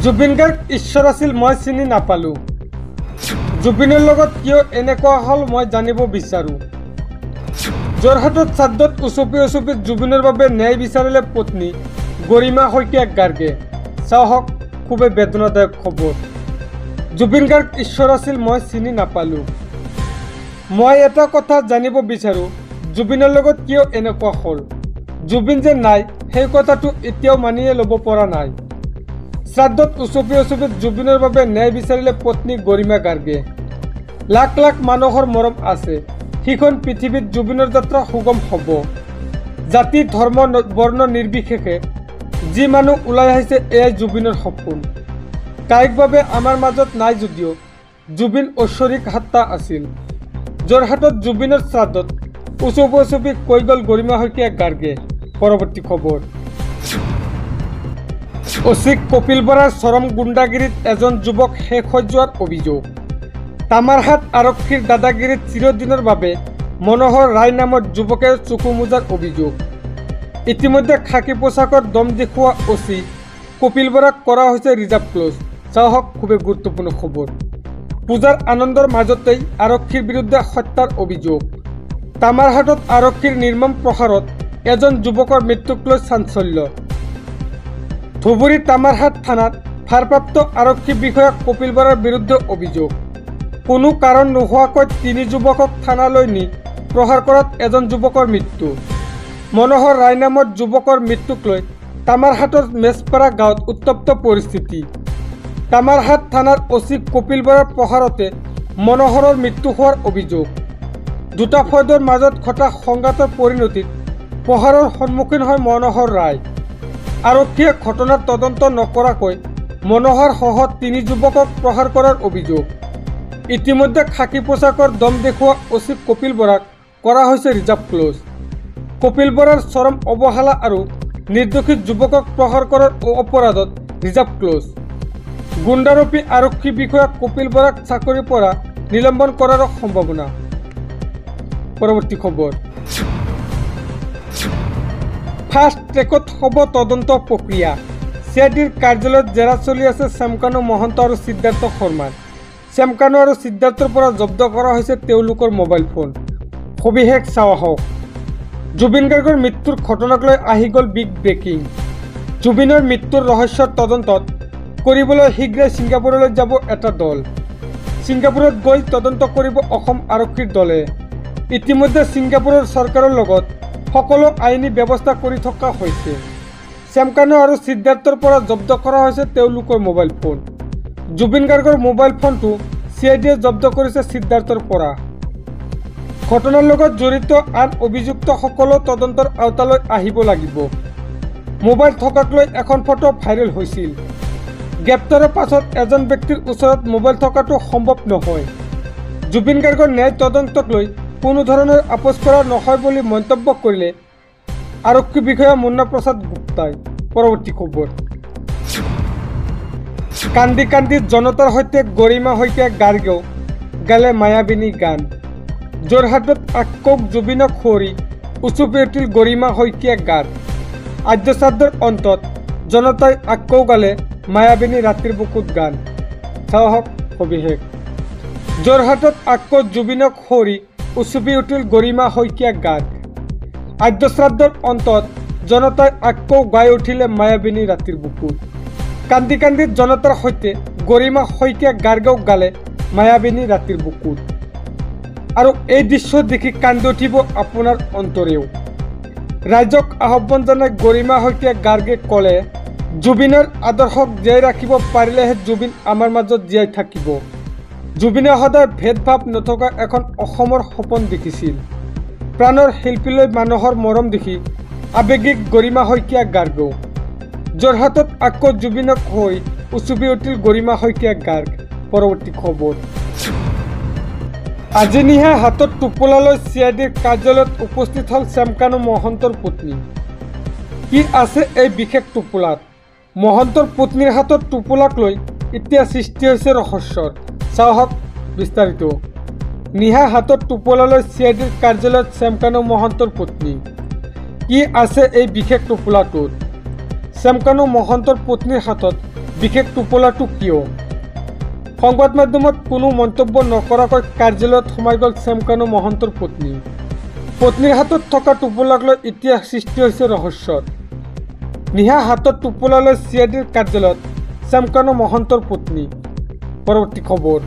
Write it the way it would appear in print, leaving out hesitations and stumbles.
জুবিন গাৰ্গ ঈশ্বৰ আছিল মই চিনি নাপালোঁ। জুবিনৰ লগত কিয় এনেকুৱা হ'ল মই জানিব বিচাৰোঁ। যোৰহাটত শ্ৰাদ্ধত উচপি জুবিনৰ বাবে ন্যায় বিচাৰিলে পত্নী গৰিমা শইকীয়া গাৰ্গে। চাওক খুবেই বেদনাদায়ক খবৰ। জুবিন গাৰ্গ ঈশ্বৰ আছিল মই চিনি নাপালোঁ। মই এটা কথা জানিব বিচাৰোঁ, জুবিনৰ লগত কিয় এনেকুৱা হ'ল। জুবিন যে নাই সেই কথাটো এতিয়াও মানিয়ে ল'ব পৰা নাই। শ্ৰাদ্ধত উচপি জুবিনৰ বাবে ন্যায় বিচাৰিলে পত্নী গৰিমা গাৰ্গে। লাখ লাখ মানুহৰ মৰম আছে, সিখন পৃথিৱীত জুবিনৰ যাত্ৰা সুগম হ'ব। জাতি ধৰ্ম বৰ্ণ নিৰ্বিশেষে যি মানুহ ওলাই আহিছে এয়াই জুবিনৰ সপোন। কায়িকভাৱে আমাৰ মাজত নাই যদিও জুবিন ঐশ্বৰিক সত্তা আছিল। যোৰহাটত জুবিনৰ শ্ৰাদ্ধত উচপি কৈ গ'ল গৰিমা শইকীয়া গাৰ্গে। পৰৱৰ্তী খবৰ। অচিক কপিল বৰাৰ চৰম গুণ্ডাগিৰিত এজন যুৱক শেষ হৈ যোৱাৰ অভিযোগ। তামাৰহাট আৰক্ষীৰ দাদাগিৰিত চিৰদিনৰ বাবে মনোহৰ ৰায় নামৰ যুৱকে চকু মোজাৰ অভিযোগ। ইতিমধ্যে খাকী পোছাকৰ দম দেখুওৱা অচি কপিল বৰাক কৰা হৈছে ৰিজাৰ্ভ ক্লজ। চাওক খুবেই গুৰুত্বপূৰ্ণ খবৰ। পূজাৰ আনন্দৰ মাজতেই আৰক্ষীৰ বিৰুদ্ধে হত্যাৰ অভিযোগ। তামাৰহাটত আৰক্ষীৰ নিৰ্মম প্ৰহাৰত এজন যুৱকৰ মৃত্যুক লৈ চাঞ্চল্য। ধুবুৰী তামাৰহাট থানাত ভাৰপ্ৰাপ্ত আৰক্ষী বিষয়া কপিল বৰাৰ বিৰুদ্ধে অভিযোগ। কোনো কাৰণ নোহোৱাকৈ 3 যুৱকক থানালৈ নি প্ৰহাৰ কৰাত এজন যুৱকৰ মৃত্যু। মনোহৰ ৰায় নামৰ যুৱকৰ মৃত্যুক লৈ তামাৰহাটৰ মেছপাৰা গাঁৱত উত্তপ্ত পৰিস্থিতি। তামাৰহাট থানাৰ অচি কপিল বৰাৰ প্ৰহাৰতে মনোহৰৰ মৃত্যু হোৱাৰ অভিযোগ। দুটা ফৈদৰ মাজত ঘটা সংঘাতৰ পৰিণতিত প্ৰহাৰৰ সন্মুখীন হয় মনোহৰ ৰায়। আৰক্ষীয়ে ঘটনাৰ তদন্ত নকৰাকৈ মনোহৰ সহ 3 যুৱকক প্ৰহাৰ কৰাৰ অভিযোগ। ইতিমধ্যে খাকী পোছাকৰ দম দেখুওৱা অচি কপিল বৰাক কৰা হৈছে ৰিজাৰ্ভ ক্লজ। কপিল বৰাৰ চৰম অৱহেলা আৰু নিৰ্দোষী যুৱকক প্ৰহাৰ কৰাৰ অপৰাধত ৰিজাৰ্ভ ক্লজ। গুণ্ডাৰূপী আৰক্ষী বিষয়া কপিল বৰাক চাকৰিৰ পৰা নিলম্বন কৰাৰ সম্ভাৱনা। পৰৱৰ্তী খবৰ। ফাষ্ট ট্ৰেকত হ'ব তদন্ত প্ৰক্ৰিয়া। CIDৰ কাৰ্যালয়ত জেৰা চলি আছে শ্যামকানু মহন্ত আৰু সিদ্ধাৰ্থ শৰ্মাৰ। শ্যামকানু আৰু সিদ্ধাৰ্থৰ পৰা জব্দ কৰা হৈছে তেওঁলোকৰ মোবাইল ফোন। সবিশেষ চাওঁ আহক। জুবিন গাৰ্গৰ মৃত্যুৰ ঘটনাক লৈ আহি গ'ল বিগ ব্ৰেকিং। জুবিনৰ মৃত্যুৰ ৰহস্যৰ তদন্তত কৰিবলৈ শীঘ্ৰেই ছিংগাপুৰলৈ যাব এটা দল। ছিংগাপুৰত গৈ তদন্ত কৰিব অসম আৰক্ষীৰ দলে। ইতিমধ্যে ছিংগাপুৰৰ চৰকাৰৰ লগত সকলো আইনী ব্যৱস্থা কৰি থকা হৈছে। শ্যামকানু আৰু সিদ্ধাৰ্থৰ পৰা জব্দ কৰা হৈছে তেওঁলোকৰ মোবাইল ফোন। জুবিন গাৰ্গৰ মোবাইল ফোনটো CIDয়ে জব্দ কৰিছে সিদ্ধাৰ্থৰ পৰা। ঘটনাৰ লগত জড়িত আন অভিযুক্তসকলো তদন্তৰ আওতালৈ আহিব লাগিব। মোবাইল থকাক লৈ এখন ফটো ভাইৰেল হৈছিল। গ্ৰেপ্তাৰৰ পাছত এজন ব্যক্তিৰ ওচৰত মোবাইল থকাটো সম্ভৱ নহয়। জুবিন গাৰ্গৰ ন্যায় তদন্তক লৈ কোনো ধৰণৰ আপোচ কৰা নহয় বুলি মন্তব্য কৰিলে আৰক্ষী বিষয়া মুন্না প্ৰসাদ গুপ্তাই। পৰৱৰ্তী খবৰ। কান্দি কান্দি জনতাৰ সৈতে গৰিমা শইকীয়া গাৰ্গেও গালে মায়াবিনী গান। যোৰহাটত আকৌ জুবিনক সুঁৱৰি উচপি উঠিল গৰিমা শইকীয়া গাৰ্গ। আদ্য শ্ৰাদ্ধৰ অন্তত জনতাই আকৌ গালে মায়াবিনী ৰাতিৰ বুকুত গান। চাওক সবিশেষ। যোৰহাটত আকৌ জুবিনক সুঁৱৰি উচপি উঠিল গৰিমা শইকীয়া গাৰ্গ। আদ্য শ্ৰাদ্ধৰ অন্তত জনতাই আকৌ গাই উঠিলে মায়াবিনী ৰাতিৰ বুকুত। কান্দি কান্দি জনতাৰ সৈতে গৰিমা শইকীয়া গাৰ্গেও গালে মায়াবিনী ৰাতিৰ বুকুত। আৰু এই দৃশ্য দেখি কান্দি উঠিব আপোনাৰ অন্তৰেও। ৰাইজক আহ্বান জনাই গৰিমা শইকীয়া গাৰ্গে ক'লে, জুবিনৰ আদৰ্শক জীয়াই ৰাখিব পাৰিলেহে জুবিন আমাৰ মাজত জীয়াই থাকিব। জুবিনে সদায় ভেদভাৱ নথকা এখন অসমৰ সপোন দেখিছিল। প্ৰাণৰ শিল্পীলৈ মানুহৰ মৰম দেখি আৱেগিক গৰিমা শইকীয়া গাৰ্গেও। যোৰহাটত আকৌ জুবিনক হৈ উচপি উঠিল গৰিমা শইকীয়া গাৰ্গ। পৰৱৰ্তী খবৰ। আজি নিশা হাতত টোপোলা লৈ CIDৰ কাৰ্যালয়ত উপস্থিত হ'ল শ্যামকানু মহন্তৰ পত্নী। কি আছে এই বিশেষ টোপোলাত? মহন্তৰ পত্নীৰ হাতত টোপোলাক লৈ এতিয়া সৃষ্টি হৈছে ৰহস্যৰ। চাওক বিস্তাৰিত। নিশা হাতত টোপোলা লৈ CIDৰ কাৰ্যালয়ত শ্যামকানু মহন্তৰ পত্নী। কি আছে এই বিশেষ টোপোলাটোত? শ্যামকানু মহন্তৰ পত্নীৰ হাতত বিশেষ টোপোলাটো কিয়? সংবাদ মাধ্যমত কোনো মন্তব্য নকৰাকৈ কাৰ্যালয়ত সোমাই গ'ল শ্যামকানু মহন্তৰ পত্নী। পত্নীৰ হাতত থকা টোপোলাক লৈ এতিয়া সৃষ্টি হৈছে ৰহস্যৰ। নিশা হাতত টোপোলা লৈ CIDৰ কাৰ্যালয়ত শ্যামকানু মহন্তৰ পত্নী। পৰৱৰ্তী খবৰ।